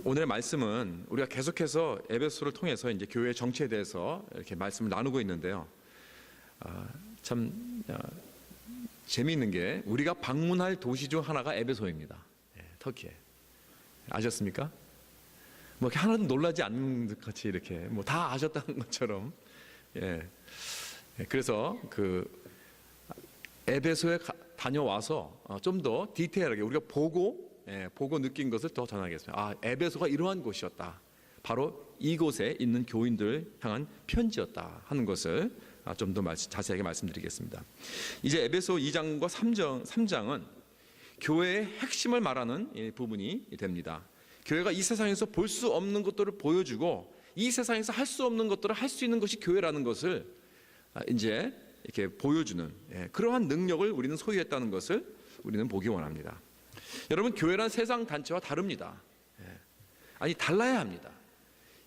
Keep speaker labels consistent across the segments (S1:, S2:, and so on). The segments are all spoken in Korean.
S1: 오늘의 말씀은 우리가 계속해서 에베소를 통해서 이제 교회 정치에 대해서 이렇게 말씀을 나누고 있는데요. 참 재미있는 게 우리가 방문할 도시 중 하나가 에베소입니다. 터키에. 아셨습니까? 뭐 하나도 놀라지 않는 듯 같이 이렇게 뭐 다 아셨다는 것처럼. 그래서 그 에베소에 다녀와서 좀 더 디테일하게 우리가 보고 느낀 것을 더 전하겠습니다. 에베소가 이러한 곳이었다. 바로 이곳에 있는 교인들 향한 편지였다 하는 것을 좀 더 자세하게 말씀드리겠습니다. 이제 에베소 2장과 3장은 교회의 핵심을 말하는 부분이 됩니다. 교회가 이 세상에서 볼 수 없는 것들을 보여주고 이 세상에서 할 수 없는 것들을 할 수 있는 것이 교회라는 것을 이제 이렇게 보여주는 그러한 능력을 우리는 소유했다는 것을 우리는 보기 원합니다. 여러분, 교회란 세상 단체와 다릅니다. 달라야 합니다.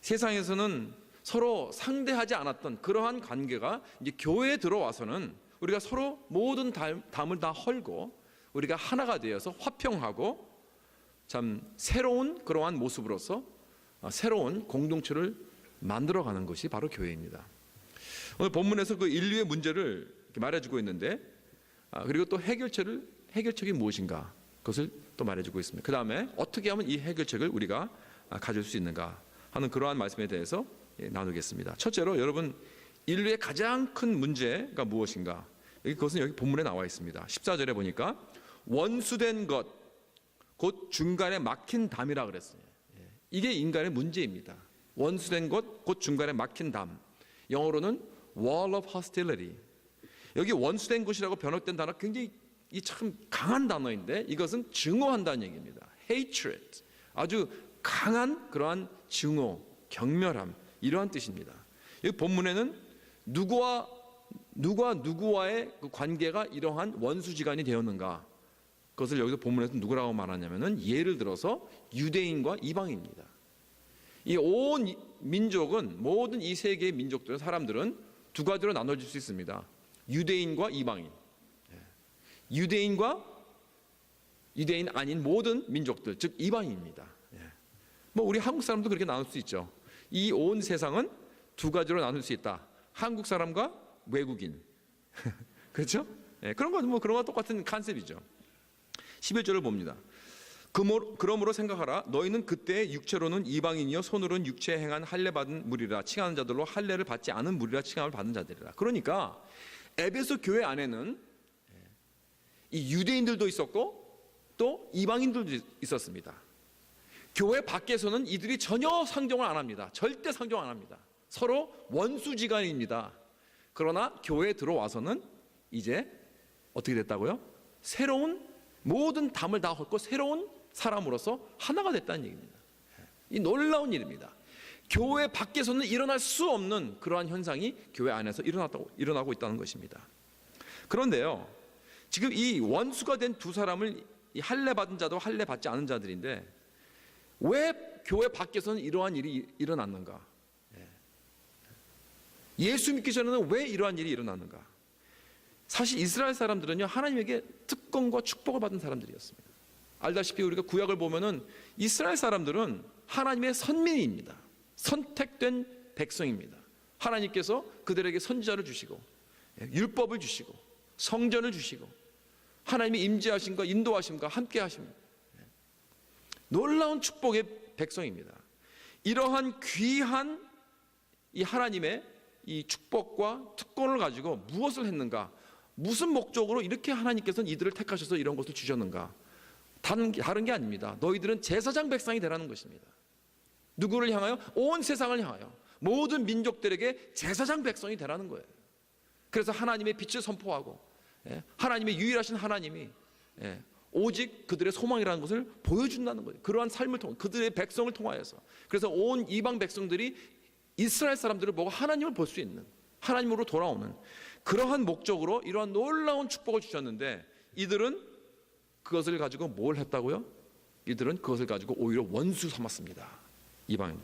S1: 세상에서는 서로 상대하지 않았던 그러한 관계가 이제 교회에 들어와서는 우리가 서로 모든 담을 다 헐고 우리가 하나가 되어서 화평하고 참 새로운 그러한 모습으로서 새로운 공동체를 만들어가는 것이 바로 교회입니다. 오늘 본문에서 그 인류의 문제를 이렇게 말해주고 있는데 그리고 또 해결책이 무엇인가 그것을 또 말해주고 있습니다. 그 다음에 어떻게 하면 이 해결책을 우리가 가질 수 있는가 하는 그러한 말씀에 대해서 나누겠습니다. 첫째로 여러분, 인류의 가장 큰 문제가 무엇인가? 그것은 여기 본문에 나와 있습니다. 14절에 보니까 원수된 것, 곧 중간에 막힌 담이라 그랬어요. 이게 인간의 문제입니다. 원수된 것, 곧 중간에 막힌 담. 영어로는 wall of hostility. 여기 원수된 것이라고 번역된 단어 굉장히 참 강한 단어인데 이것은 증오한다는 얘기입니다. hatred. 아주 강한 그러한 증오, 경멸함 이러한 뜻입니다. 여기 본문에는 누구와 누구와의 그 관계가 이러한 원수지간이 되었는가? 그것을 여기서 본문에서 누구라고 말하냐면은 예를 들어서 유대인과 이방인입니다. 이 온 민족은 모든 이 세계의 민족들은 사람들은 두 가지로 나눠질 수 있습니다. 유대인과 이방인. 유대인과 유대인 아닌 모든 민족들, 즉 이방인입니다. 뭐 우리 한국 사람도 그렇게 나눌 수 있죠. 이 온 세상은 두 가지로 나눌 수 있다. 한국 사람과 외국인. 그렇죠? 그런 건 뭐 그런 거와 똑같은 컨셉이죠. 11절을 봅니다. 그러므로 생각하라. 너희는 그때 육체로는 이방인이요 손으로는 육체에 행한 할례 받은 무리라. 칭하는 자들로 할례를 받지 않은 무리라 칭함을 받은 자들이라. 그러니까 에베소 교회 안에는 이 유대인들도 있었고 또 이방인들도 있었습니다. 교회 밖에서는 이들이 전혀 상종을 안 합니다. 절대 상종 안 합니다. 서로 원수지간입니다. 그러나 교회에 들어와서는 이제 어떻게 됐다고요? 새로운 모든 담을 다 헐고 새로운 사람으로서 하나가 됐다는 얘기입니다. 이 놀라운 일입니다. 교회 밖에서는 일어날 수 없는 그러한 현상이 교회 안에서 일어나고 있다는 것입니다. 그런데요, 지금 이 원수가 된 두 사람을 이 할례 받은 자도 할례 받지 않은 자들인데 왜 교회 밖에서는 이러한 일이 일어났는가? 예수 믿기 전에는 왜 이러한 일이 일어났는가? 사실 이스라엘 사람들은요, 하나님에게 특권과 축복을 받은 사람들이었습니다. 알다시피 우리가 구약을 보면은 이스라엘 사람들은 하나님의 선민입니다. 선택된 백성입니다. 하나님께서 그들에게 선지자를 주시고 율법을 주시고 성전을 주시고 하나님의 임재하심과 인도하심과 함께 하십니다. 놀라운 축복의 백성입니다. 이러한 귀한 이 하나님의 이 축복과 특권을 가지고 무엇을 했는가? 무슨 목적으로 이렇게 하나님께서는 이들을 택하셔서 이런 것을 주셨는가? 다른 게 아닙니다. 너희들은 제사장 백성이 되라는 것입니다. 누구를 향하여? 온 세상을 향하여 모든 민족들에게 제사장 백성이 되라는 거예요. 그래서 하나님의 빛을 선포하고 하나님의 유일하신 하나님이 오직 그들의 소망이라는 것을 보여준다는 거예요. 그러한 삶을 통해 그들의 백성을 통하여서. 그래서 온 이방 백성들이 이스라엘 사람들을 보고 하나님을 볼 수 있는, 하나님으로 돌아오는 그러한 목적으로 이러한 놀라운 축복을 주셨는데 이들은 그것을 가지고 뭘 했다고요? 이들은 그것을 가지고 오히려 원수 삼았습니다. 이방인.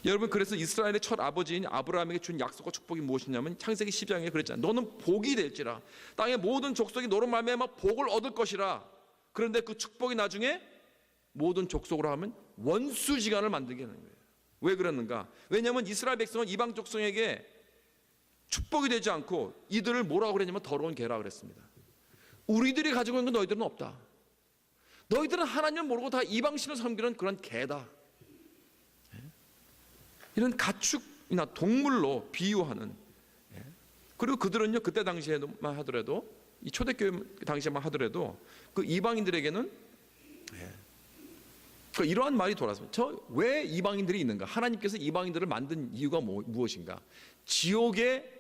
S1: 여러분, 그래서 이스라엘의 첫 아버지인 아브라함에게 준 약속과 축복이 무엇이냐면 창세기 12장에 그랬잖아요. 너는 복이 될지라. 땅의 모든 족속이 너로 말미암아 복을 얻을 것이라. 그런데 그 축복이 나중에 모든 족속으로 하면 원수지간을 만들게 하는 거예요. 왜 그랬는가? 왜냐하면 이스라엘 백성은 이방 족속에게 축복이 되지 않고 이들을 뭐라고 그랬냐면 더러운 개라 그랬습니다. 우리들이 가지고 있는 건 너희들은 없다. 너희들은 하나님을 모르고 다 이방신을 섬기는 그런 개다. 이런 가축이나 동물로 비유하는. 그리고 그들은요, 그때 당시에만 하더라도, 이 초대교회 당시에만 하더라도 그 이방인들에게는 이러한 말이 돌았습니다. 저 왜 이방인들이 있는가? 하나님께서 이방인들을 만든 이유가 무엇인가? 지옥의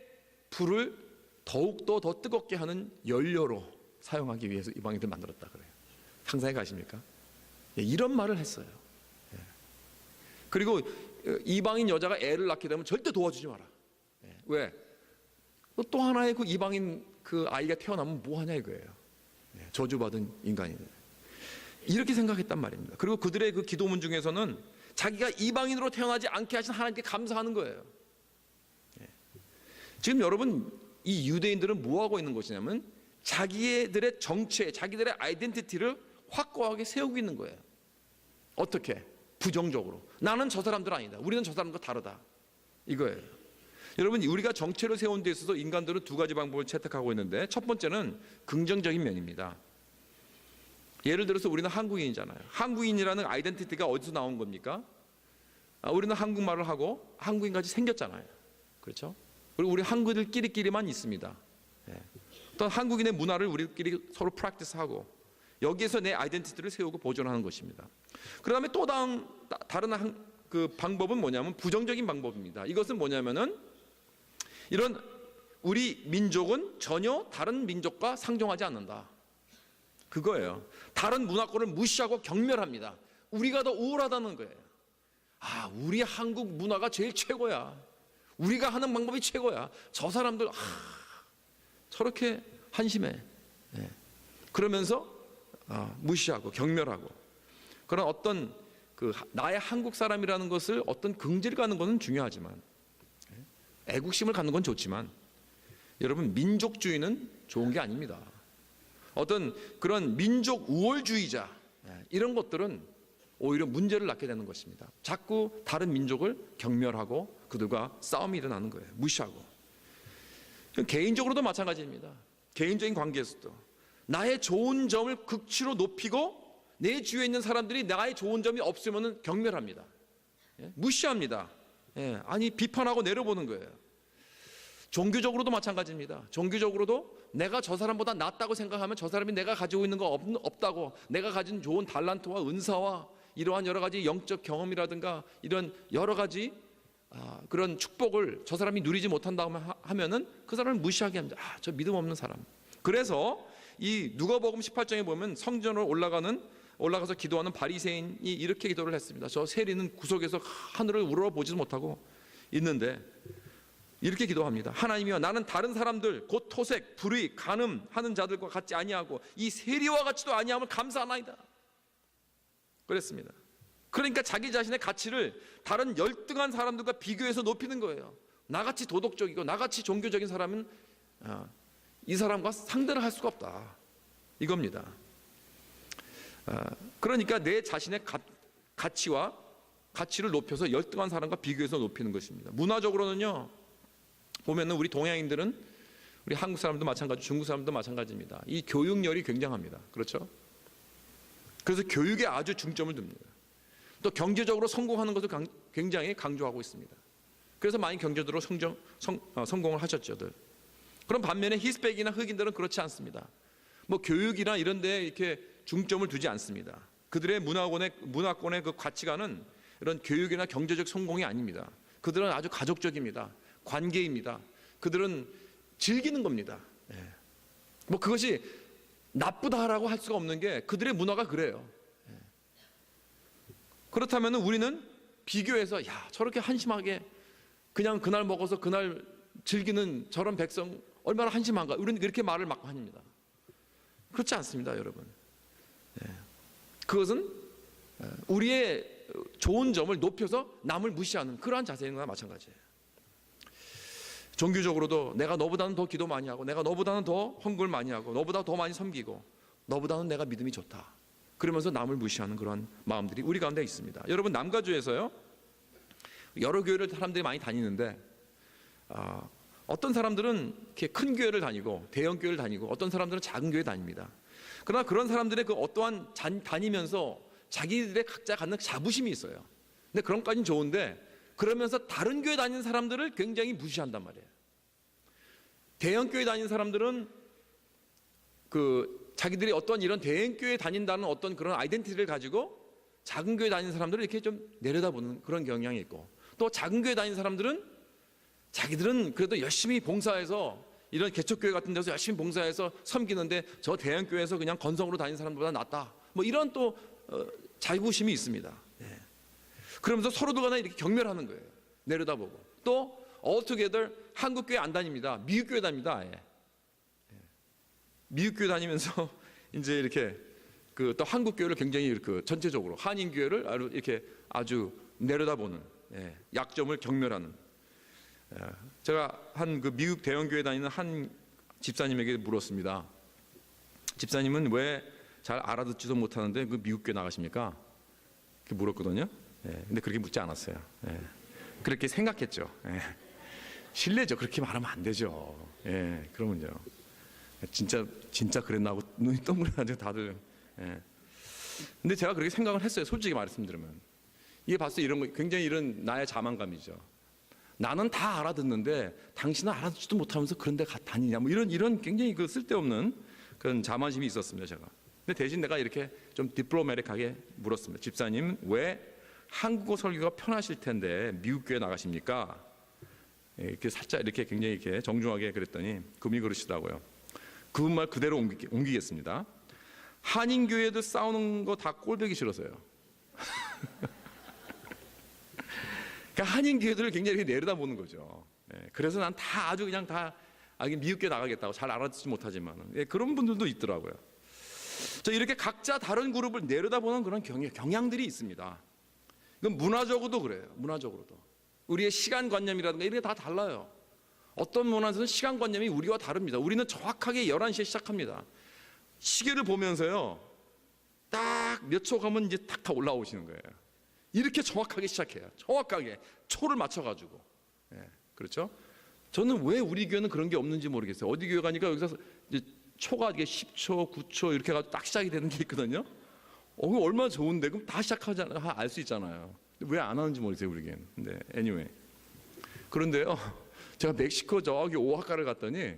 S1: 불을 더욱더 더 뜨겁게 하는 연료로 사용하기 위해서 이방인들을 만들었다 그래요. 상상해 가십니까? 이런 말을 했어요. 그리고 이방인 여자가 애를 낳게 되면 절대 도와주지 마라. 왜? 또 하나의 그 이방인 그 아이가 태어나면 뭐하냐 이거예요. 저주받은 인간이네. 이렇게 생각했단 말입니다. 그리고 그들의 그 기도문 중에서는 자기가 이방인으로 태어나지 않게 하신 하나님께 감사하는 거예요. 지금 여러분, 이 유대인들은 뭐하고 있는 것이냐면 자기들의 정체, 자기들의 아이덴티티를 확고하게 세우고 있는 거예요. 어떻게? 부정적으로. 나는 저 사람들 아니다. 우리는 저 사람과 다르다. 이거예요. 여러분, 우리가 정체를 세운 데 있어서 인간들은 두 가지 방법을 채택하고 있는데, 첫 번째는 긍정적인 면입니다. 예를 들어서 우리는 한국인이잖아요. 한국인이라는 아이덴티티가 어디서 나온 겁니까? 우리는 한국말을 하고 한국인같이 생겼잖아요. 그렇죠? 그리고 우리 한국인들끼리만 있습니다. 또 한국인의 문화를 우리끼리 서로 프랙티스하고 여기에서 내 아이덴티티를 세우고 보존하는 것입니다. 그 다음에 또 다른 그 방법은 뭐냐면 부정적인 방법입니다. 이것은 뭐냐면은 이런 우리 민족은 전혀 다른 민족과 상종하지 않는다. 그거예요. 다른 문화권을 무시하고 경멸합니다. 우리가 더 우월하다는 거예요. 우리 한국 문화가 제일 최고야. 우리가 하는 방법이 최고야. 저 사람들 저렇게 한심해. 그러면서 무시하고 경멸하고 그런 어떤 그 나의 한국 사람이라는 것을 어떤 긍지를 갖는 것은 중요하지만, 애국심을 갖는 건 좋지만, 여러분, 민족주의는 좋은 게 아닙니다. 어떤 그런 민족 우월주의자, 이런 것들은 오히려 문제를 낳게 되는 것입니다. 자꾸 다른 민족을 경멸하고 그들과 싸움이 일어나는 거예요. 무시하고. 개인적으로도 마찬가지입니다. 개인적인 관계에서도 나의 좋은 점을 극치로 높이고 내 주위에 있는 사람들이 나의 좋은 점이 없으면 경멸합니다. 무시합니다. 아니, 비판하고 내려보는 거예요. 종교적으로도 마찬가지입니다. 종교적으로도 내가 저 사람보다 낫다고 생각하면 저 사람이 내가 가지고 있는 거 없다고, 내가 가진 좋은 달란트와 은사와 이러한 여러 가지 영적 경험이라든가 이런 여러 가지 그런 축복을 저 사람이 누리지 못한다고 하면은 그 사람을 무시하게 합니다. 저 믿음 없는 사람. 그래서 이 누가복음 18장에 보면 성전으로 올라가서 기도하는 바리새인이 이렇게 기도를 했습니다. 저 세리는 구석에서 하늘을 우러러보지도 못하고 있는데 이렇게 기도합니다. 하나님이여, 나는 다른 사람들 곧 토색, 불의, 간음하는 자들과 같지 아니하고 이 세리와 같이도 아니함을 감사하나이다. 그랬습니다. 그러니까 자기 자신의 가치를 다른 열등한 사람들과 비교해서 높이는 거예요. 나같이 도덕적이고 나같이 종교적인 사람은 이 사람과 상대를 할 수가 없다. 이겁니다. 그러니까 내 자신의 가치를 높여서 열등한 사람과 비교해서 높이는 것입니다. 문화적으로는요, 보면은 우리 동양인들은, 우리 한국 사람도 마찬가지, 중국 사람도 마찬가지입니다. 이 교육열이 굉장합니다. 그렇죠? 그래서 교육에 아주 중점을 둡니다. 또 경제적으로 성공하는 것을 굉장히 강조하고 있습니다. 그래서 많이 경제적으로 성공을 하셨죠. 그럼 반면에 히스패닉이나 흑인들은 그렇지 않습니다. 뭐 교육이나 이런 데에 이렇게 중점을 두지 않습니다. 그들의 문화권의 그 가치관은 이런 교육이나 경제적 성공이 아닙니다. 그들은 아주 가족적입니다. 관계입니다. 그들은 즐기는 겁니다. 뭐 그것이 나쁘다라고 할 수가 없는 게 그들의 문화가 그래요. 그렇다면 우리는 비교해서 저렇게 한심하게 그냥 그날 먹어서 그날 즐기는 저런 백성 얼마나 한심한가, 우리는 그렇게 말을 막 합니다. 그렇지 않습니다, 여러분. 그것은 우리의 좋은 점을 높여서 남을 무시하는 그러한 자세인 거나 마찬가지예요. 종교적으로도 내가 너보다는 더 기도 많이 하고, 내가 너보다는 더 헌금을 많이 하고, 너보다 더 많이 섬기고, 너보다는 내가 믿음이 좋다. 그러면서 남을 무시하는 그런 마음들이 우리 가운데 있습니다. 여러분, 남가주에서요, 여러 교회를 사람들이 많이 다니는데 어떤 사람들은 이렇게 큰 교회를 다니고 대형 교회를 다니고 어떤 사람들은 작은 교회 다닙니다. 그러나 그런 사람들의 그 어떠한 다니면서 자기들의 각자 갖는 자부심이 있어요. 근데 그런 것까지는 좋은데 그러면서 다른 교회 다니는 사람들을 굉장히 무시한단 말이에요. 대형 교회 다니는 사람들은 자기들이 어떤 이런 대형 교회 다닌다는 어떤 그런 아이덴티티를 가지고 작은 교회 다니는 사람들을 이렇게 좀 내려다보는 그런 경향이 있고, 또 작은 교회 다니는 사람들은 자기들은 그래도 열심히 봉사해서 이런 개척교회 같은 데서 열심히 봉사해서 섬기는데 저 대형 교회에서 그냥 건성으로 다니는 사람들보다 낫다, 뭐 이런 또 자부심이 있습니다. 그러면서 서로들 간에 이렇게 경멸하는 거예요. 내려다보고. 또 altogether 한국 교회 안 다닙니다. 미국 교회 다닙니다. 미국 교회 다니면서 이제 이렇게 또 한국 교회를 굉장히 이렇게 전체적으로 한인 교회를 이렇게 아주 내려다보는, 약점을 경멸하는. 제가 한 미국 대형 교회 다니는 한 집사님에게 물었습니다. 집사님은 왜 잘 알아듣지도 못하는데 그 미국 교회 나가십니까? 그렇게 물었거든요. 근데 그렇게 묻지 않았어요. 그렇게 생각했죠. 실례죠. 그렇게 말하면 안 되죠. 그러면요. 진짜 그랬나 하고 눈이 동그래가지고 다들. 근데 제가 그렇게 생각을 했어요. 솔직히 말씀드리면. 이게 봤을 때 이런 거 굉장히 이런 나의 자만감이죠. 나는 다 알아듣는데 당신은 알아듣지도 못하면서 그런 데 다니냐, 뭐 이런 굉장히 쓸데없는 그런 자만심이 있었습니다, 제가. 근데 대신 내가 이렇게 좀 디플로매틱하게 물었습니다. 집사님, 왜 한국어 설교가 편하실 텐데 미국 교회 나가십니까? 이렇게 살짝 이렇게 굉장히 이렇게 정중하게 그랬더니 그분이 그러시더라고요. 그분 말 그대로 옮기겠습니다. 한인 교회도 싸우는 거 다 꼴보기 싫어서요. 그러니까 한인 교회들을 굉장히 내려다보는 거죠. 그래서 난 다 아주 그냥 다 미국 교회 나가겠다고, 잘 알아듣지 못하지만 그런 분들도 있더라고요. 이렇게 각자 다른 그룹을 내려다보는 그런 경향들이 있습니다. 이건 문화적으로도 그래요. 문화적으로도 우리의 시간관념이라든가 이런 게 다 달라요. 어떤 문화에서는 시간관념이 우리와 다릅니다. 우리는 정확하게 11시에 시작합니다. 시계를 보면서요, 딱 몇 초 가면 이제 탁 올라오시는 거예요. 이렇게 정확하게 시작해요. 정확하게 초를 맞춰가지고. 그렇죠? 저는 왜 우리 교회는 그런 게 없는지 모르겠어요. 어디 교회 가니까 여기서 이제 초가 이게 10초, 9초 이렇게 해가지고 딱 시작이 되는 게 있거든요. 그럼 얼마나 좋은데, 그럼 다 시작하잖아요. 알 수 있잖아요. 왜 안 하는지 모르겠어요, 우리 교회는. 근데 anyway. 그런데요, 제가 멕시코 저기 오하카를 갔더니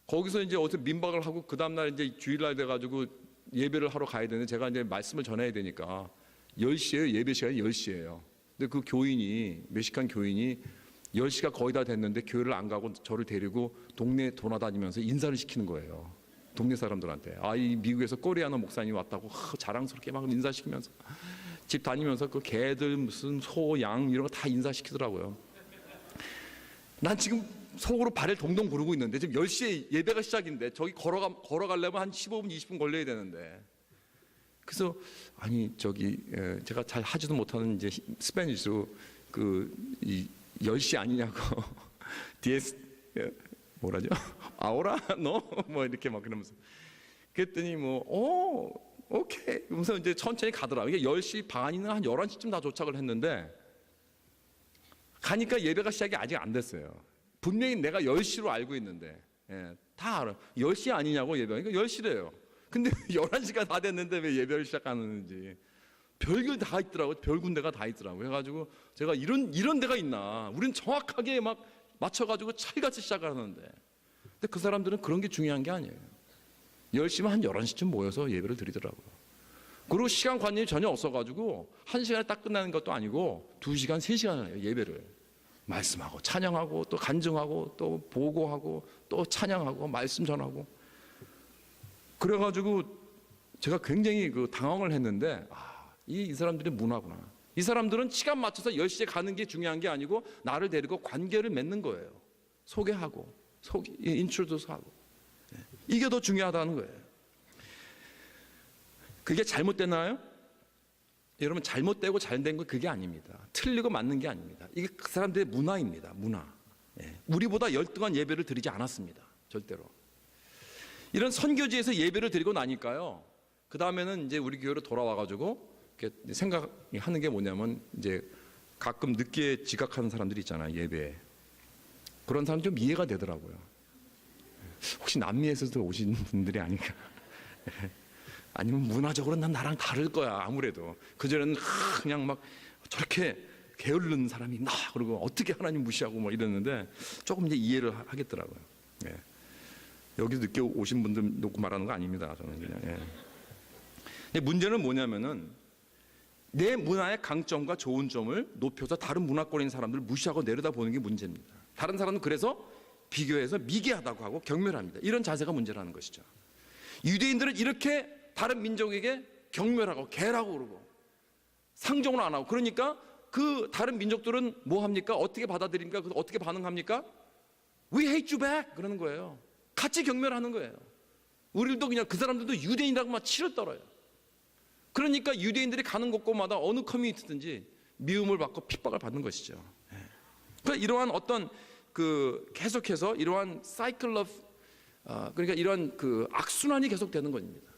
S1: 거기서 이제 어떻게 민박을 하고 그 다음날 이제 주일날 돼가지고 예배를 하러 가야 되는데 제가 이제 말씀을 전해야 되니까 10시에요. 예배 시간이 10시예요. 근데 그 교인이, 멕시칸 교인이 10시가 거의 다 됐는데 교회를 안 가고 저를 데리고 동네 돌아다니면서 인사를 시키는 거예요. 동네 사람들한테. 이 미국에서 코리아노 목사님 왔다고 자랑스럽게 막 인사시키면서 집 다니면서 그 개들 무슨 소, 양 이런 거 다 인사시키더라고요. 난 지금 속으로 발을 동동 구르고 있는데 지금 10시에 예배가 시작인데 저기 걸어가려면 한 15분, 20분 걸려야 되는데. 그래서 제가 잘 하지도 못하는 이제 스페니쉬로 이 10시 아니냐고 DS 뭐라죠? 아오라 너 뭐 이렇게 막 그러면서 그랬더니 오케이 그러면서 이제 천천히 가더라. 이게 10시 반이나 한 11시쯤 다 도착을 했는데 가니까 예배가 시작이 아직 안 됐어요. 분명히 내가 10시로 알고 있는데 다 알아. 10시 아니냐고 예배가. 그러니까 10시래요. 근데 11시가 다 됐는데 왜 예배를 시작하는지 별게 다 있더라고요. 별 군데가 다 있더라고요. 그래가지고 제가 이런 데가 있나. 우린 정확하게 막 맞춰가지고 찰같이 시작하는데. 근데 그 사람들은 그런 게 중요한 게 아니에요. 10시면 한 11시쯤 모여서 예배를 드리더라고요. 그리고 시간관념이 전혀 없어가지고 1시간에 딱 끝나는 것도 아니고 2시간, 3시간을 해요. 예배를. 말씀하고 찬양하고 또 간증하고 또 보고하고 또 찬양하고 말씀 전하고. 그래가지고 제가 굉장히 당황을 했는데 이 사람들의 문화구나. 이 사람들은 시간 맞춰서 10시에 가는 게 중요한 게 아니고 나를 데리고 관계를 맺는 거예요. 소개하고 인트로듀스하고. 이게 더 중요하다는 거예요. 그게 잘못됐나요? 여러분, 잘못되고 잘된 건 그게 아닙니다. 틀리고 맞는 게 아닙니다. 이게 그 사람들의 문화입니다. 문화. 우리보다 열등한 예배를 드리지 않았습니다. 절대로. 이런 선교지에서 예배를 드리고 나니까요, 그 다음에는 이제 우리 교회로 돌아와가지고 이렇게 생각하는 게 뭐냐면 이제 가끔 늦게 지각하는 사람들이 있잖아요, 예배에. 그런 사람 좀 이해가 되더라고요. 혹시 남미에서도 오신 분들이 아닌가? 아니면 문화적으로 난 나랑 다를 거야, 아무래도. 그전에는 그냥 막 저렇게 게으른 사람이 있나? 그리고 어떻게 하나님 무시하고 뭐 이랬는데 조금 이제 이해를 하겠더라고요. 예. 여기서 늦게 오신 분들 놓고 말하는 거 아닙니다, 저는 그냥. 예. 근데 문제는 뭐냐면은 내 문화의 강점과 좋은 점을 높여서 다른 문화권인 사람들을 무시하고 내려다보는 게 문제입니다. 다른 사람은 그래서 비교해서 미개하다고 하고 경멸합니다. 이런 자세가 문제라는 것이죠. 유대인들은 이렇게 다른 민족에게 경멸하고 개라고 그러고 상종을 안 하고, 그러니까 그 다른 민족들은 뭐 합니까? 어떻게 받아들입니까? 어떻게 반응합니까? We hate you back 그러는 거예요. 같이 경멸하는 거예요. 우리도 그냥 그 사람들도 유대인이라고 막 치를 떨어요. 그러니까 유대인들이 가는 곳곳마다 어느 커뮤니티든지 미움을 받고 핍박을 받는 것이죠. 그러니까 이러한 어떤 그 계속해서 이러한 사이클 오브 그러니까 이러한 그 악순환이 계속되는 겁니다.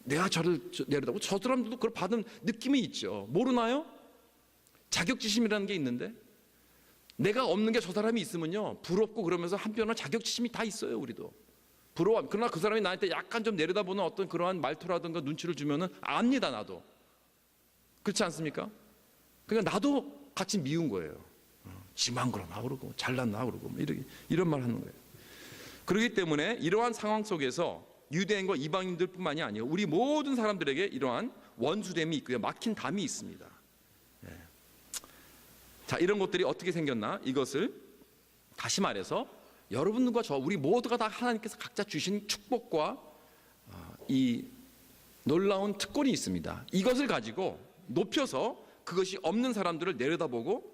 S1: 내가 저를 내려다보고 저 사람들도 그걸 받은 느낌이 있죠. 모르나요? 자격지심이라는 게 있는데 내가 없는 게 저 사람이 있으면요 부럽고 그러면서 한편으로 자격지심이 다 있어요. 우리도 부러워. 그러나 그 사람이 나한테 약간 좀 내려다보는 어떤 그러한 말투라든가 눈치를 주면은 압니다. 나도 그렇지 않습니까? 그러니까 나도 같이 미운 거예요. 지만 그러나 그러고 잘났나 그러고 뭐 이런 말 하는 거예요. 그렇기 때문에 이러한 상황 속에서 유대인과 이방인들뿐만이 아니에요. 우리 모든 사람들에게 이러한 원수됨이 있고요. 막힌 담이 있습니다. 자, 이런 것들이 어떻게 생겼나? 이것을 다시 말해서 여러분들과 저 우리 모두가 다 하나님께서 각자 주신 축복과 이 놀라운 특권이 있습니다. 이것을 가지고 높여서 그것이 없는 사람들을 내려다보고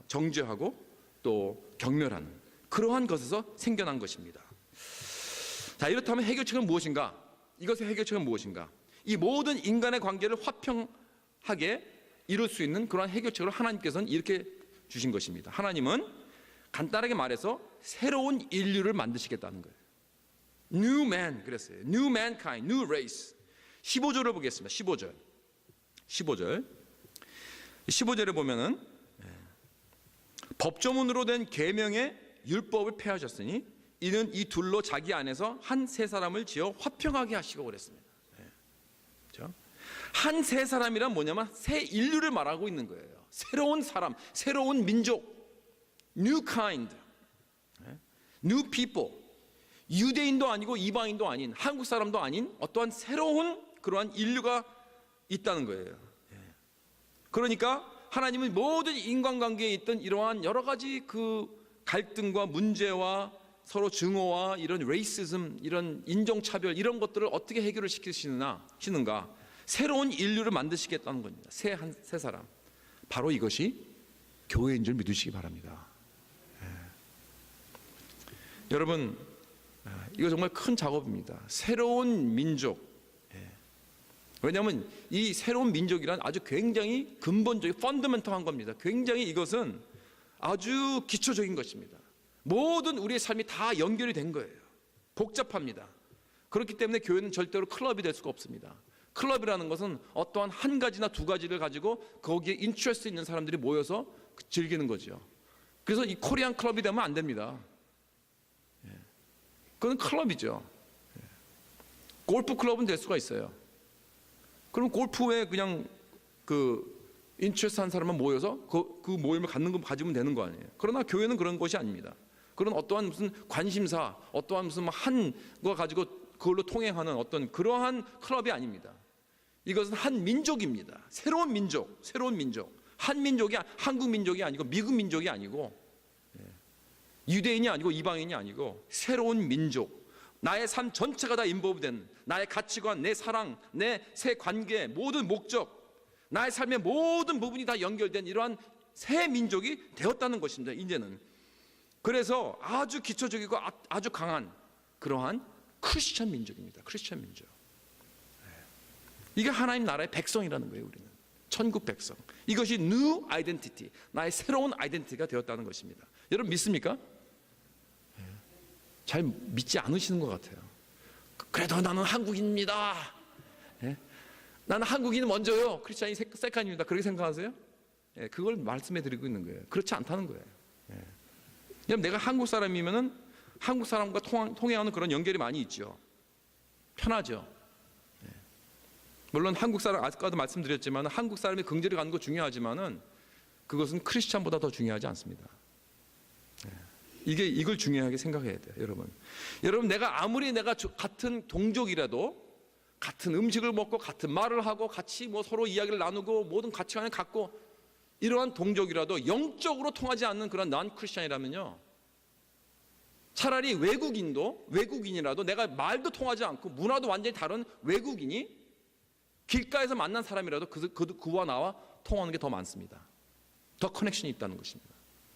S1: 정죄하고 또 경멸하는 그러한 것에서 생겨난 것입니다. 자, 이렇다면 해결책은 무엇인가? 이것의 해결책은 무엇인가? 이 모든 인간의 관계를 화평하게 이룰 수 있는 그러한 해결책을 하나님께서는 이렇게 주신 것입니다. 하나님은 간단하게 말해서 새로운 인류를 만드시겠다는 거예요. New man 그랬어요. New mankind, new race. 15절을 보겠습니다. 15절에 보면은 법조문으로 된 계명의 율법을 폐하셨으니 이는 이 둘로 자기 안에서 한 세 사람을 지어 화평하게 하시고 그랬습니다. 그렇죠? 한 세 사람이란 뭐냐면 새 인류를 말하고 있는 거예요. 새로운 사람, 새로운 민족, new kind, new people. 유대인도 아니고 이방인도 아닌 한국 사람도 아닌 어떠한 새로운 그러한 인류가 있다는 거예요. 그러니까 하나님은 모든 인간관계에 있던 이러한 여러 가지 그 갈등과 문제와 서로 증오와 이런 레이시즘, 이런 인종차별 이런 것들을 어떻게 해결을 시키시는가? 새로운 인류를 만드시겠다는 겁니다. 새 사람. 바로 이것이 교회인 줄 믿으시기 바랍니다. 여러분, 이거 정말 큰 작업입니다. 새로운 민족. 왜냐하면 이 새로운 민족이란 아주 굉장히 근본적인 펀더멘털한 겁니다. 굉장히 이것은 아주 기초적인 것입니다. 모든 우리의 삶이 다 연결이 된 거예요. 복잡합니다. 그렇기 때문에 교회는 절대로 클럽이 될 수가 없습니다. 클럽이라는 것은 어떠한 한 가지나 두 가지를 가지고 거기에 인트레스트 있는 사람들이 모여서 즐기는 거죠. 그래서 이 코리안 클럽이 되면 안 됩니다. 그건 클럽이죠. 골프 클럽은 될 수가 있어요. 그럼 골프에 그냥 그 인트레스트 한 사람만 모여서 그 모임을 가지면 되는 거 아니에요. 그러나 교회는 그런 것이 아닙니다. 그런 어떠한 무슨 관심사, 어떠한 무슨 한 거 가지고 그걸로 통행하는 어떤 그러한 클럽이 아닙니다. 이것은 한 민족입니다. 새로운 민족. 한 민족이 한국 민족이 아니고 미국 민족이 아니고 유대인이 아니고 이방인이 아니고 새로운 민족. 나의 삶 전체가 다 인볼브된 나의 가치관, 내 사랑, 내 새 관계, 모든 목적, 나의 삶의 모든 부분이 다 연결된 이러한 새 민족이 되었다는 것입니다. 이제는. 그래서 아주 기초적이고 아주 강한 그러한 크리스천 민족입니다. 크리스천 민족. 이게 하나님 나라의 백성이라는 거예요. 우리는 천국 백성. 이것이 new identity, 나의 새로운 아이덴티티가 되었다는 것입니다. 여러분 믿습니까? 잘 믿지 않으시는 것 같아요. 그래도 나는 한국인입니다. 나는 한국인은 먼저요, 크리스찬이 세컨입니다. 그렇게 생각하세요? 예, 그걸 말씀해 드리고 있는 거예요. 그렇지 않다는 거예요. 예. 왜냐면 내가 한국 사람이면은 한국 사람과 통행하는 그런 연결이 많이 있죠. 편하죠. 예. 물론 한국 사람, 아까도 말씀드렸지만 한국 사람이 긍지를 갖는 거 중요하지만은 그것은 크리스찬보다 더 중요하지 않습니다. 예. 이걸 중요하게 생각해야 돼요, 여러분. 여러분, 내가 아무리 내가 같은 동족이라도 같은 음식을 먹고 같은 말을 하고 같이 뭐 서로 이야기를 나누고 모든 가치관을 갖고 이러한 동족이라도 영적으로 통하지 않는 그런 난 크리스찬이라면요, 차라리 외국인이라도 내가 말도 통하지 않고 문화도 완전히 다른 외국인이 길가에서 만난 사람이라도 그와 나와 통하는 게 더 많습니다. 더 커넥션이 있다는 것입니다.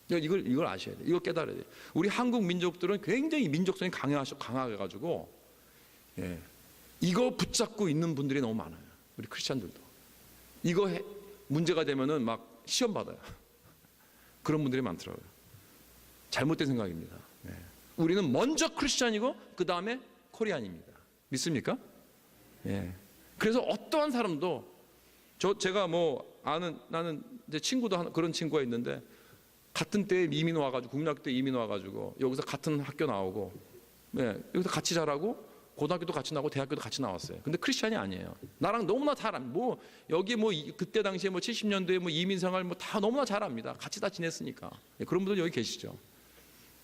S1: 이걸 아셔야 돼요. 이걸 깨달아야 돼요. 우리 한국 민족들은 굉장히 민족성이 강해가지고, 예, 이거 붙잡고 있는 분들이 너무 많아요. 우리 크리스찬들도 이거 문제가 되면은 막 시험 받아요. 그런 분들이 많더라고요. 잘못된 생각입니다. 예. 우리는 먼저 크리스찬이고 그 다음에 코리안입니다. 믿습니까? 예. 그래서 어떠한 사람도 제가 뭐 나는 이제 친구도 그런 친구가 있는데 같은 때에 이민 와가지고 국민학교 때 이민 와가지고 여기서 같은 학교 나오고, 예, 여기서 같이 자라고 고등학교도 같이 나오고 대학교도 같이 나왔어요. 근데 크리스찬이 아니에요. 나랑 너무나 잘 뭐 여기 뭐 그때 당시에 뭐 70년대에 뭐 이민 생활 뭐 다 너무나 잘 압니다. 같이 다 지냈으니까. 예, 그런 분들 여기 계시죠.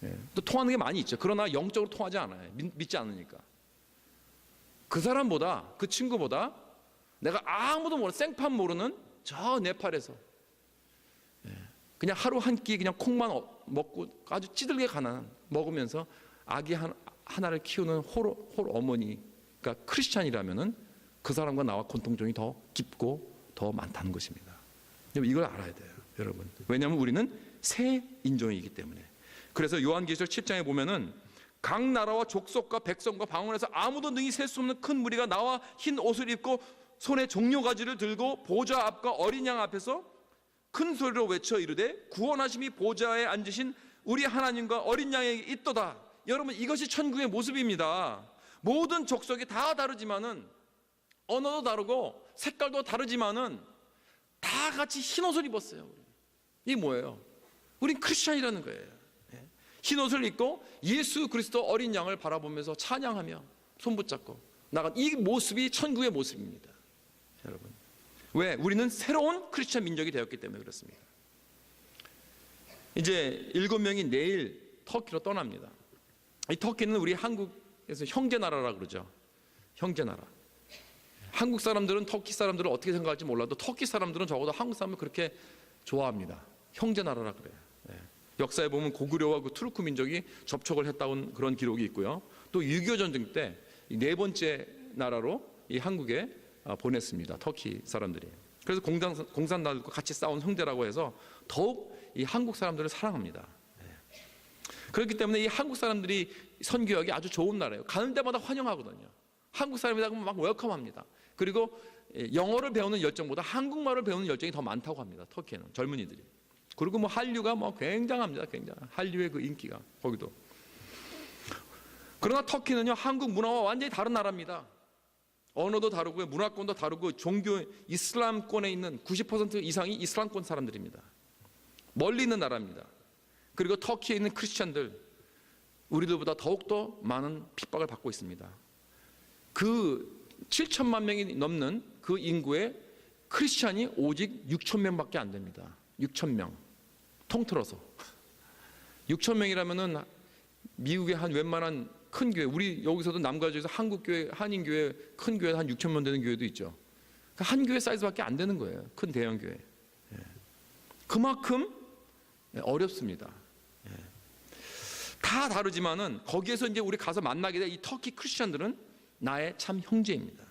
S1: 예, 또 통하는 게 많이 있죠. 그러나 영적으로 통하지 않아요. 믿지 않으니까. 그 사람보다, 그 친구보다 내가 아무도 모르는 생판 모르는 저 네팔에서, 예, 그냥 하루 한 끼 그냥 콩만 먹고 아주 찌들게 가난 먹으면서 아기 하나를 키우는 홀 어머니가 크리스찬이라면은 그 사람과 나와 공통점이 더 깊고 더 많다는 것입니다. 이걸 알아야 돼요, 여러분. 왜냐하면 우리는 새 인종이기 때문에. 그래서 요한계시록 7장에 보면은 각 나라와 족속과 백성과 방언에서 아무도 능히 셀 수 없는 큰 무리가 나와 흰 옷을 입고 손에 종려가지를 들고 보좌 앞과 어린 양 앞에서 큰 소리로 외쳐 이르되 구원하심이 보좌에 앉으신 우리 하나님과 어린 양에게 있도다. 여러분, 이것이 천국의 모습입니다. 모든 족속이 다 다르지만은 언어도 다르고 색깔도 다르지만은 다 같이 흰 옷을 입었어요. 이게 뭐예요? 우린 크리스찬이라는 거예요. 흰 옷을 입고 예수 그리스도 어린 양을 바라보면서 찬양하며 손붙잡고 나간 이 모습이 천국의 모습입니다, 여러분. 왜? 우리는 새로운 크리스찬 민족이 되었기 때문에 그렇습니다. 이제 7명이 내일 터키로 떠납니다. 이 터키는 우리 한국에서 형제나라라 그러죠. 형제나라. 한국 사람들은 터키 사람들을 어떻게 생각할지 몰라도 터키 사람들은 적어도 한국 사람을 그렇게 좋아합니다. 형제나라라 그래요. 네. 역사에 보면 고구려와 그 투르크 민족이 접촉을 했다는 그런 기록이 있고요. 또 6.25 전쟁 때 네 번째 나라로 이 한국에 보냈습니다, 터키 사람들이. 그래서 공산당들과 같이 싸운 형제라고 해서 더욱 이 한국 사람들을 사랑합니다. 그렇기 때문에 이 한국 사람들이 선교하기 아주 좋은 나라예요. 가는 데마다 환영하거든요. 한국 사람이다 그러면 막 웰컴합니다. 그리고 영어를 배우는 열정보다 한국말을 배우는 열정이 더 많다고 합니다, 터키에는 젊은이들이. 그리고 뭐 한류가 뭐 굉장합니다, 굉장히. 한류의 그 인기가 거기도. 그러나 터키는요, 한국 문화와 완전히 다른 나라입니다. 언어도 다르고 문화권도 다르고 종교 이슬람권에 있는 90% 이상이 이슬람권 사람들입니다. 멀리 있는 나라입니다. 그리고 터키에 있는 크리스찬들 우리들보다 더욱더 많은 핍박을 받고 있습니다. 그 7천만 명이 넘는 그 인구에 크리스찬이 오직 6천 명밖에 안 됩니다. 6천 명 통틀어서 6천 명이라면은 미국의 한 웬만한 큰 교회, 우리 여기서도 남가주에서 한국교회, 한인교회 큰 교회 한 6천 명 되는 교회도 있죠. 한 교회 사이즈밖에 안 되는 거예요, 큰 대형 교회. 그만큼 어렵습니다. 다 다르지만은 거기에서 이제 우리 가서 만나게 될 이 터키 크리스찬들은 나의 참 형제입니다.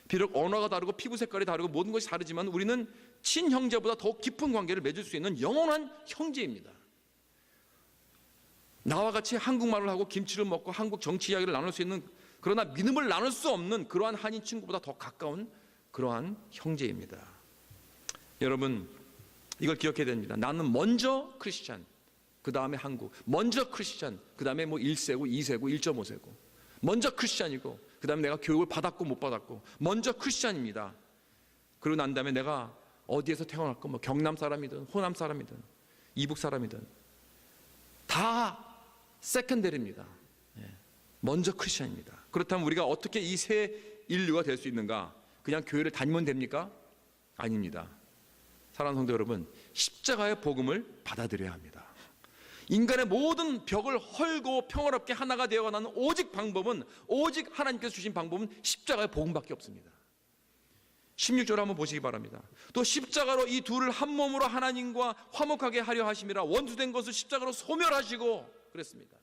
S1: 비록 언어가 다르고 피부 색깔이 다르고 모든 것이 다르지만 우리는 친형제보다 더 깊은 관계를 맺을 수 있는 영원한 형제입니다. 나와 같이 한국말을 하고 김치를 먹고 한국 정치 이야기를 나눌 수 있는, 그러나 믿음을 나눌 수 없는 그러한 한인 친구보다 더 가까운 그러한 형제입니다. 여러분, 이걸 기억해야 됩니다. 나는 먼저 크리스찬, 그 다음에 한국. 먼저 크리스찬, 그 다음에 뭐 1세고 2세고 1.5세고. 먼저 크리스찬이고 그 다음에 내가 교육을 받았고 못 받았고. 먼저 크리스찬입니다. 그러고 난 다음에 내가 어디에서 태어날까, 뭐 경남 사람이든 호남 사람이든 이북 사람이든 다 세컨더리입니다. 먼저 크리스천입니다. 그렇다면 우리가 어떻게 이 새 인류가 될 수 있는가? 그냥 교회를 다니면 됩니까? 아닙니다. 사랑하는 성도 여러분, 십자가의 복음을 받아들여야 합니다. 인간의 모든 벽을 헐고 평화롭게 하나가 되어가는 오직 방법은, 오직 하나님께서 주신 방법은 십자가의 복음밖에 없습니다. 16절 한번 보시기 바랍니다. 또 십자가로 이 둘을 한 몸으로 하나님과 화목하게 하려 하심이라 원수된 것을 십자가로 소멸하시고 그랬습니다.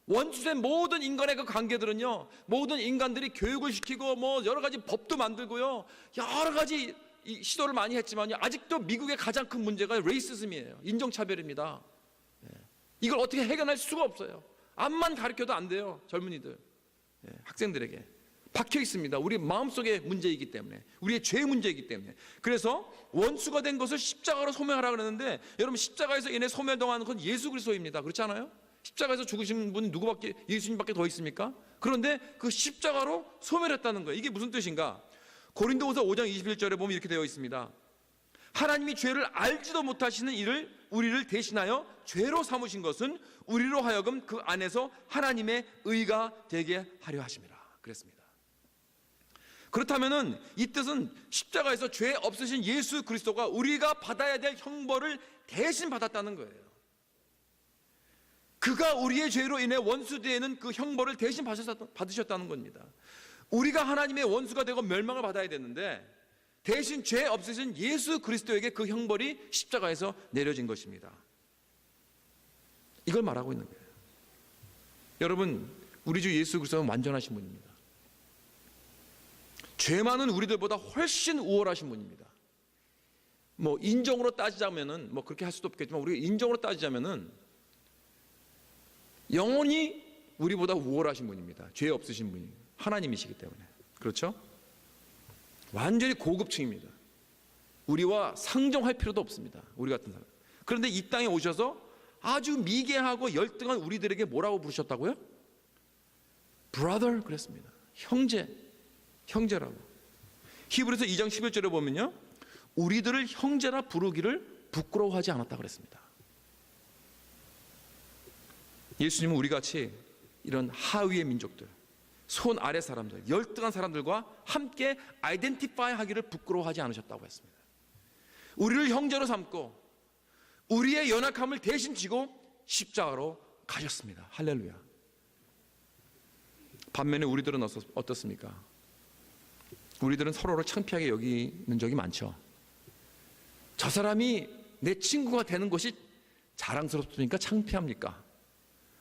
S1: 원수된 모든 인간의 그 관계들은요, 모든 인간들이 교육을 시키고 뭐 여러 가지 법도 만들고요, 여러 가지 시도를 많이 했지만요, 아직도 미국의 가장 큰 문제가 레이시즘이에요. 인종차별입니다. 이걸 어떻게 해결할 수가 없어요. 암만 가르쳐도 안 돼요. 젊은이들, 학생들에게 박혀 있습니다. 우리 마음속의 문제이기 때문에, 우리의 죄의 문제이기 때문에. 그래서 원수가 된 것을 십자가로 소멸하라고 그러는데, 여러분 십자가에서 인해 소멸당하는 건 예수 그리스도입니다. 그렇지 않아요? 십자가에서 죽으신 분 누구밖에, 예수님밖에 더 있습니까? 그런데 그 십자가로 소멸했다는 거예요. 이게 무슨 뜻인가? 고린도후서 5장 21절에 보면 이렇게 되어 있습니다. 하나님이 죄를 알지도 못하시는 이를 우리를 대신하여 죄로 삼으신 것은 우리로 하여금 그 안에서 하나님의 의가 되게 하려 하심이라 그랬습니다. 그렇다면은 이 뜻은 십자가에서 죄 없으신 예수 그리스도가 우리가 받아야 될 형벌을 대신 받았다는 거예요. 그가 우리의 죄로 인해 원수되는 그 형벌을 대신 받으셨다는 겁니다. 우리가 하나님의 원수가 되고 멸망을 받아야 되는데, 대신 죄 없으신 예수 그리스도에게 그 형벌이 십자가에서 내려진 것입니다. 이걸 말하고 있는 거예요. 여러분, 우리 주 예수 그리스도는 완전하신 분입니다. 죄 많은 우리들보다 훨씬 우월하신 분입니다. 뭐 인정으로 따지자면은, 뭐 그렇게 할 수도 없겠지만, 우리가 인정으로 따지자면은 영원히 우리보다 우월하신 분입니다. 죄 없으신 분이 하나님이시기 때문에. 그렇죠? 완전히 고급층입니다. 우리와 상종할 필요도 없습니다. 우리 같은 사람. 그런데 이 땅에 오셔서 아주 미개하고 열등한 우리들에게 뭐라고 부르셨다고요? Brother 그랬습니다. 형제라고. 히브리서 2장 11절에 보면요, 우리들을 형제라 부르기를 부끄러워하지 않았다 그랬습니다. 예수님은 우리같이 이런 하위의 민족들, 손 아래 사람들, 열등한 사람들과 함께 아이덴티파이 하기를 부끄러워하지 않으셨다고 했습니다. 우리를 형제로 삼고 우리의 연약함을 대신 지고 십자가로 가셨습니다. 할렐루야. 반면에 우리들은 어떻습니까? 우리들은 서로를 창피하게 여기는 적이 많죠. 저 사람이 내 친구가 되는 것이 자랑스럽습니까? 창피합니까?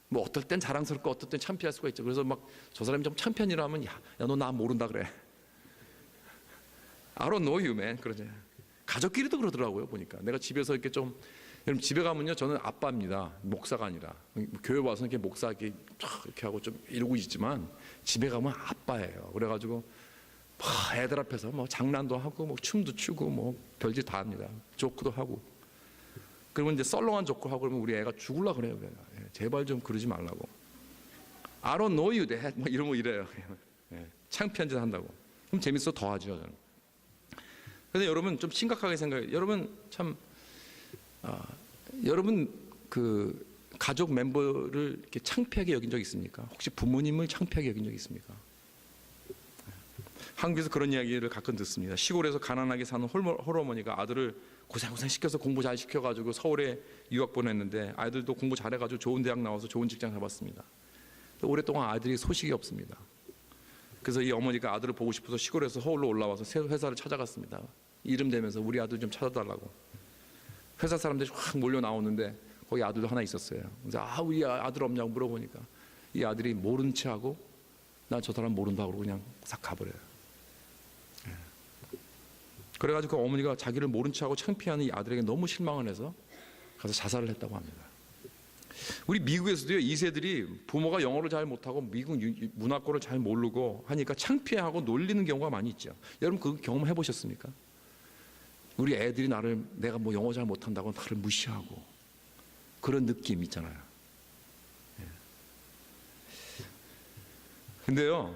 S1: 뭐 어떨 땐 자랑스럽고 어떨 땐 창피할 수가 있죠. 그래서 막 저 사람이 좀 창피한 일 하면 야 너 나 모른다 그래. I don't know you man. 그러죠. 가족끼리도 그러더라고요. 보니까 내가 집에서 이렇게 좀, 여러분 집에 가면요, 저는 아빠입니다. 목사가 아니라. 교회 와서 이렇게 목사 이렇게 하고 좀 이러고 있지만 집에 가면 아빠예요. 그래가지고 애들 앞에서 뭐 장난도 하고 뭐 춤도 추고 뭐 별짓 다 합니다. 조크도 하고. 그리고 이제 썰렁한 조크 하고 그러면 우리 애가 죽을라 그래요. 제발 좀 그러지 말라고. I don't know you dad. 뭐 이러면 이래요. 창피한 짓 한다고. 그럼 재밌어 더 하죠 저는. 그런데 여러분 좀 심각하게 생각해요. 여러분 참 여러분 그 가족 멤버를 이렇게 창피하게 여긴 적 있습니까? 혹시 부모님을 창피하게 여긴 적 있습니까? 한국에서 그런 이야기를 가끔 듣습니다. 시골에서 가난하게 사는 홀어머니가 아들을 고생고생 시켜서 공부 잘 시켜가지고 서울에 유학 보냈는데 아이들도 공부 잘해가지고 좋은 대학 나와서 좋은 직장 잡았습니다. 오랫동안 아들이 소식이 없습니다. 그래서 이 어머니가 아들을 보고 싶어서 시골에서 서울로 올라와서 새 회사를 찾아갔습니다. 이름 대면서 우리 아들 좀 찾아달라고. 회사 사람들이 확 몰려 나오는데 거기 아들도 하나 있었어요. 그래서 우리 아들 없냐고 물어보니까 이 아들이 모른 체하고 난 저 사람 모른다고 그러고 그냥 싹 가버려요. 그래가지고 그 어머니가 자기를 모른 체하고 창피하는 이 아들에게 너무 실망을 해서 가서 자살을 했다고 합니다. 우리 미국에서도요, 2세들이 부모가 영어를 잘 못하고 미국 문화권을 잘 모르고 하니까 창피해하고 놀리는 경우가 많이 있죠. 여러분 그 경험 해보셨습니까? 우리 애들이 내가 뭐 영어 잘 못한다고 나를 무시하고 그런 느낌 있잖아요. 근데요,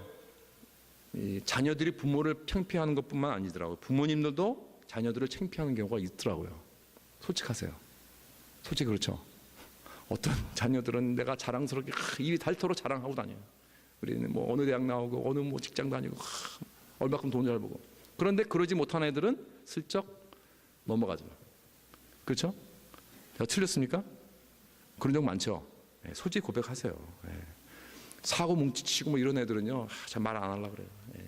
S1: 이 자녀들이 부모를 창피하는 것뿐만 아니더라고요. 부모님들도 자녀들을 창피하는 경우가 있더라고요. 솔직하세요. 솔직히 그렇죠. 어떤 자녀들은 내가 자랑스럽게 입이 닳도록 자랑하고 다녀요. 우리는 뭐 어느 대학 나오고 어느 뭐 직장 다니고 얼마큼 돈 잘 벌고. 그런데 그러지 못한 애들은 슬쩍 넘어가죠. 그렇죠? 제가 틀렸습니까? 그런 적 많죠. 네, 솔직히 고백하세요. 네. 사고 뭉치치고 뭐 이런 애들은요, 잘 말 안 하려고 그래요. 네.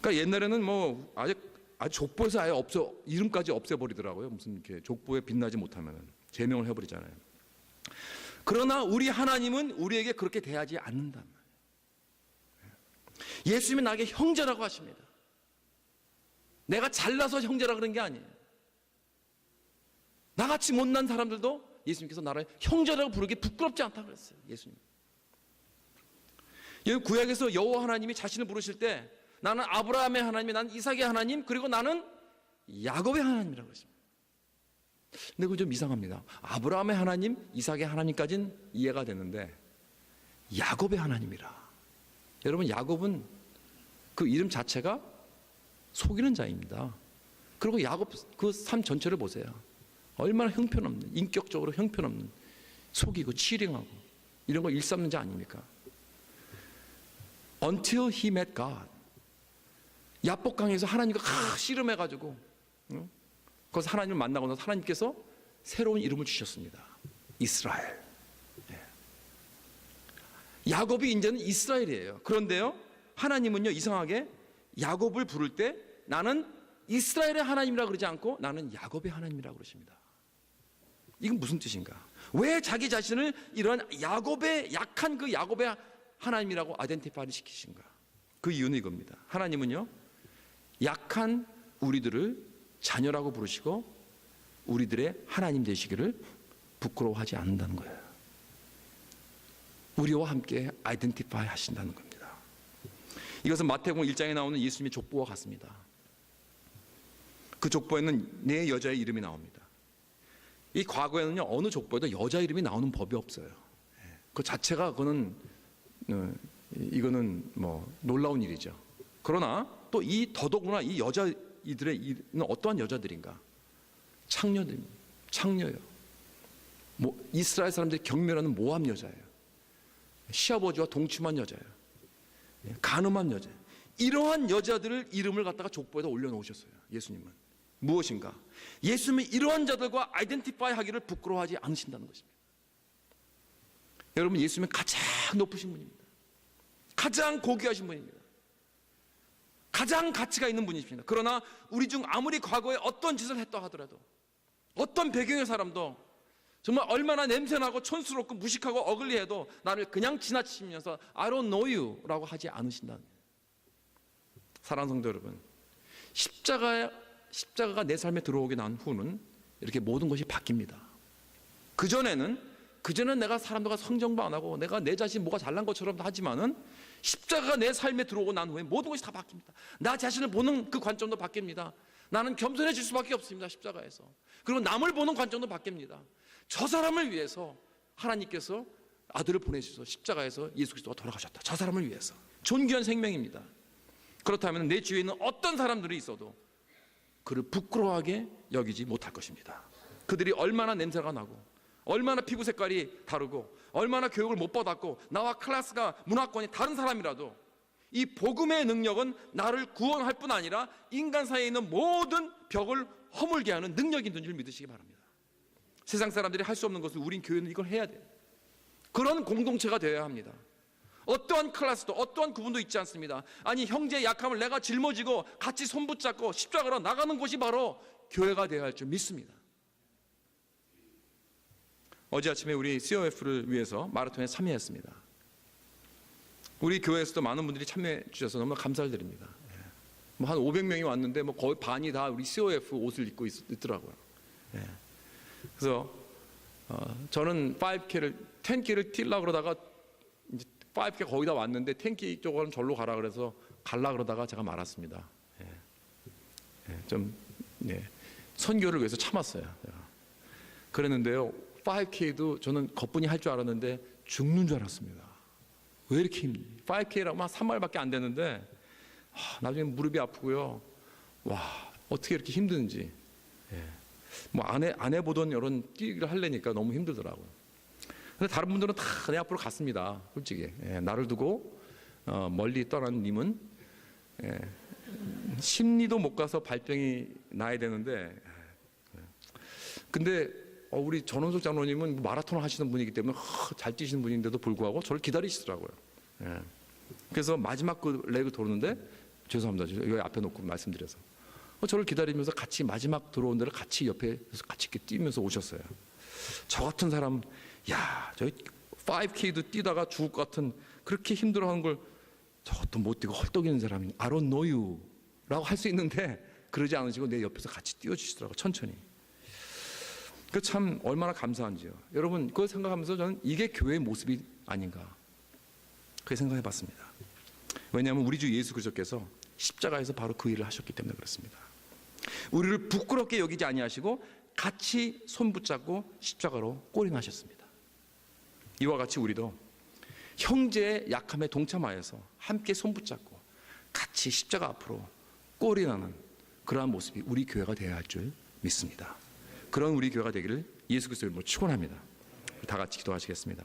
S1: 그러니까 옛날에는 뭐 아주 족보에서 아예 이름까지 없애버리더라고요. 무슨 이렇게 족보에 빛나지 못하면은 제명을 해버리잖아요. 그러나 우리 하나님은 우리에게 그렇게 대하지 않는단 말이에요. 예수님이 나에게 형제라고 하십니다. 내가 잘나서 형제라 그런 게 아니에요. 나같이 못난 사람들도 예수님께서 나를 형제라고 부르기 부끄럽지 않다고 그랬어요. 예수님. 여기 구약에서 여호와 하나님이 자신을 부르실 때 나는 아브라함의 하나님, 나는 이삭의 하나님, 그리고 나는 야곱의 하나님이라고 그랬습니다. 근데 그거 좀 이상합니다. 아브라함의 하나님, 이삭의 하나님까지는 이해가 되는데 야곱의 하나님이라. 여러분, 야곱은 그 이름 자체가 속이는 자입니다. 그리고 야곱 그 삶 전체를 보세요. 얼마나 형편없는, 인격적으로 형편없는, 속이고 치령하고 이런 거 일삼는 자 아닙니까? Until he met God. 야복강에서 하나님과 씨름해가지고 거기서 하나님을 만나고 나서 하나님께서 새로운 이름을 주셨습니다. 이스라엘. 네. 야곱이 이제는 이스라엘이에요. 그런데요, 하나님은요, 이상하게 야곱을 부를 때 나는 이스라엘의 하나님이라고 그러지 않고 나는 야곱의 하나님이라고 그러십니다. 이건 무슨 뜻인가? 왜 자기 자신을 이런 야곱의 약한 그 야곱의 하나님이라고 아이덴티파이를 시키신가? 그 이유는 이겁니다. 하나님은요, 약한 우리들을 자녀라고 부르시고 우리들의 하나님 되시기를 부끄러워하지 않는다는 거예요. 우리와 함께 아이덴티파이 하신다는 겁니다. 이것은 마태복음 1장에 나오는 예수님의 족보와 같습니다. 그 족보에는 네 여자의 이름이 나옵니다. 이 과거에는요, 어느 족보에도 여자 이름이 나오는 법이 없어요. 그 자체가 이거는 뭐 놀라운 일이죠. 그러나 또 이 더더구나 이 여자이들의 이는 어떠한 여자들인가? 창녀들입니다. 창녀예요. 뭐 이스라엘 사람들이 경멸하는 모함 여자예요. 시아버지와 동침한 여자예요. 간음한 여자예요. 이러한 여자들을 이름을 갖다가 족보에다 올려놓으셨어요. 예수님은 무엇인가? 예수님은 이러한 자들과 아이덴티파이 하기를 부끄러워하지 않으신다는 것입니다. 여러분, 예수님은 가장 높으신 분입니다. 가장 고귀하신 분입니다. 가장 가치가 있는 분이십니다. 그러나 우리 중 아무리 과거에 어떤 짓을 했다 하더라도, 어떤 배경의 사람도 정말 얼마나 냄새나고 촌스럽고 무식하고 어글리해도 나를 그냥 지나치시면서 I don't know you 라고 하지 않으신다는 거예요. 사랑하는 성도 여러분, 십자가가 내 삶에 들어오게 난 후는 이렇게 모든 것이 바뀝니다. 그전에는 내가 사람들과 성정도 안 하고 내가 내 자신 뭐가 잘난 것처럼 하지만은 십자가가 내 삶에 들어오고 난 후에 모든 것이 다 바뀝니다. 나 자신을 보는 그 관점도 바뀝니다. 나는 겸손해질 수밖에 없습니다. 십자가에서. 그리고 남을 보는 관점도 바뀝니다. 저 사람을 위해서 하나님께서 아들을 보내주셔서 십자가에서 예수 그리스도가 돌아가셨다. 저 사람을 위해서. 존귀한 생명입니다. 그렇다면 내 주위에 있는 어떤 사람들이 있어도 그를 부끄러워하게 여기지 못할 것입니다. 그들이 얼마나 냄새가 나고 얼마나 피부 색깔이 다르고 얼마나 교육을 못 받았고 나와 클래스가 문화권이 다른 사람이라도 이 복음의 능력은 나를 구원할 뿐 아니라 인간 사이에 있는 모든 벽을 허물게 하는 능력이 있는 줄 믿으시기 바랍니다. 세상 사람들이 할 수 없는 것을 우린 교회는 이걸 해야 돼요. 그런 공동체가 되어야 합니다. 어떠한 클래스도 어떠한 구분도 있지 않습니다. 아니, 형제의 약함을 내가 짊어지고 같이 손붙잡고 십자가로 나가는 곳이 바로 교회가 되어야 할 줄 믿습니다. 어제 아침에 우리 COF를 위해서 마라톤에 참여했습니다. 우리 교회에서도 많은 분들이 참여해 주셔서 너무 감사를 드립니다. 뭐 한 500명이 왔는데 뭐 거의 반이 다 우리 COF 옷을 입고 있더라고요. 그래서 저는 10K를 뛰려고 그러다가 이제 5K 거의 다 왔는데 10K 쪽은 절로 가라 그래서 갈라 그러다가 제가 말았습니다. 선교를 위해서 참았어요. 그랬는데요, 5K도 저는 거뿐히 할 줄 알았는데 죽는 줄 알았습니다. 왜 이렇게 5K라고 한 3마일밖에 안 됐는데 나중에 무릎이 아프고요. 와, 어떻게 이렇게 힘드는지. 뭐 안 해보던 이런 뛰기를 하려니까 너무 힘들더라고요. 근데 다른 분들은 다 내 앞으로 갔습니다. 솔직히. 나를 두고 멀리 떠난 님은 심리도 못 가서 발병이 나야 되는데, 근데 우리 전원석 장로님은 마라톤을 하시는 분이기 때문에 잘 뛰시는 분인데도 불구하고 저를 기다리시더라고요. 그래서 마지막 그 레그 도는데, 죄송합니다. 여기 앞에 놓고 말씀드려서 저를 기다리면서 같이 마지막 들어온 데를 같이 옆에 같이 이렇게 뛰면서 오셨어요. 저 같은 사람, 야, 저 5K도 뛰다가 죽을 것 같은 그렇게 힘들어하는 걸 저것도 못 뛰고 헐떡이는 사람이 I don't know you 라고 할 수 있는데 그러지 않으시고 내 옆에서 같이 뛰어주시더라고요. 천천히. 그 참 얼마나 감사한지요. 여러분 그걸 생각하면서 저는 이게 교회의 모습이 아닌가 그렇게 생각해 봤습니다. 왜냐하면 우리 주 예수 그리스도께서 십자가에서 바로 그 일을 하셨기 때문에 그렇습니다. 우리를 부끄럽게 여기지 아니하시고 같이 손 붙잡고 십자가로 꼬리나셨습니다. 이와 같이 우리도 형제의 약함에 동참하여서 함께 손 붙잡고 같이 십자가 앞으로 꼬리나는 그러한 모습이 우리 교회가 되어야 할 줄 믿습니다. 그런 우리 교회가 되기를 예수 그리스도의 이름으로 축원합니다. 다 같이 기도하시겠습니다.